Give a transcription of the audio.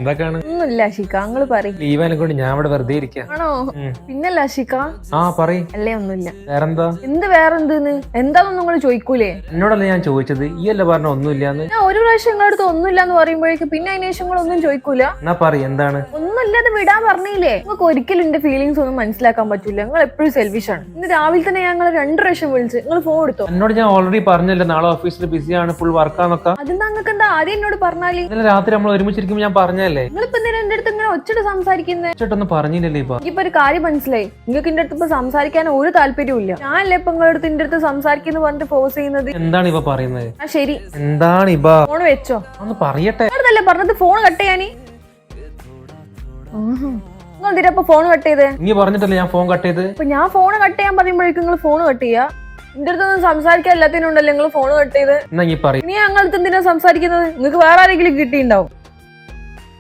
എന്തൊക്കെയാണ്? ഒന്നുമില്ല അഷിക, നിങ്ങള് പറയും. ലീവാനെ കൊണ്ട് ഞാൻ ഇവിടെ വെറുതെ ഇരിക്കാം. ആണോ? പിന്നല്ല അഷിക. ആ പറയ്. അല്ലേ ഒന്നുമില്ല. വേറെന്താ? എന്ത് വേറെന്തെന്ന്? എന്താണെന്ന് നിങ്ങൾ ചോദിക്കൂലേ? എന്നോടല്ല ഞാൻ ചോദിച്ചത്, ഈ അല്ല പറഞ്ഞ ഒന്നുമില്ലാന്ന്. ഞാൻ ഒരു പ്രാവശ്യം നിങ്ങളുടെ അടുത്ത് ഒന്നുമില്ലാന്ന് പറയുമ്പോഴേക്ക് പിന്നെ അതിന് ശേഷം നിങ്ങളൊന്നും ചോദിക്കൂല. എന്നാ പറയ് എന്താണ്? ഒന്നുമില്ലാതെ വിടാൻ പറഞ്ഞില്ലേ? നിങ്ങൾക്ക് ഒരിക്കലും എന്റെ ഫീലിംഗ്സ് ഒന്നും മനസ്സിലാക്കാൻ പറ്റൂല. നിങ്ങൾ എപ്പോഴും സെൽഫിഷ് ആണ്. ഇന്ന് രാവിലെ തന്നെ ഞങ്ങൾ 2 പ്രാവശ്യം വിളിച്ച് നിങ്ങൾ ഫോൺ എടുത്തോ? എന്നോട് ഞാൻ ഓൾറെഡി പറഞ്ഞല്ലേ നാളെ ഓഫീസിൽ ബിസിയാണ്, ഫുൾ വർക്കാന്നൊക്കെ. അതെന്താ നിങ്ങൾക്ക് എന്താ ആദ്യം എന്നോട് പറഞ്ഞാല്? ഇന്നലെ രാത്രി നമ്മൾ ഒരുമിച്ചിരിക്കുമ്പോൾ ഞാൻ പറഞ്ഞല്ലേ. നിങ്ങളിപ്പോ എന്തിനാ എന്റെ അടുത്ത് ഇങ്ങനെ ഒച്ചട്ട് സംസാരിക്കുന്നേ? ഒച്ചട്ടൊന്നും പറഞ്ഞില്ലല്ലേ ഇപ്പൊ. എനിക്കിപ്പോ ഒരു കാര്യം മനസ്സിലായി, നിങ്ങൾക്ക് എന്റെ അടുത്ത് ഇപ്പൊ സംസാരിക്കാൻ ഒരു താല്പര്യവും ഇല്ല. ഞാനല്ലേ ഇപ്പൊ നിങ്ങളുടെ അടുത്ത് എന്റെ അടുത്ത് സംസാരിക്കുന്നു പറഞ്ഞിട്ട് ഫോഴ്സ് ചെയ്യുന്നത്. എന്താണ് ഇവ പറയുന്നത്? ആ ശരി, എന്താണ് ഇവ? ഫോൺ വെച്ചോ. ഒന്ന് പറയട്ടെ. നിങ്ങളല്ലേ പറഞ്ഞത് ഫോൺ കട്ട് ചെയ്യാന്? നിങ്ങൾ എന്തിനാ ഫോൺ കട്ട് ചെയ്തേ? നീ പറഞ്ഞിട്ടല്ലേ ഞാൻ ഫോൺ കട്ട് ചെയ്ത്. ഇപ്പൊ ഞാൻ ഫോൺ കട്ട് ചെയ്യാൻ പറയുമ്പോഴേക്കും നിങ്ങൾ ഫോൺ കട്ട് ചെയ്യാ? എന്റെ അടുത്തൊന്നും സംസാരിക്കാൻ എല്ലാത്തിനും ഉണ്ടല്ലോ നിങ്ങൾ ഫോൺ കട്ട് ചെയ്ത്. എന്നാ നീ പറയും. നീ ഞങ്ങളുടെ അടുത്ത് എന്തിനാ സംസാരിക്കുന്നത്? നിങ്ങൾക്ക് വേറെ ആരെങ്കിലും കിട്ടിയിട്ടുണ്ടാവും.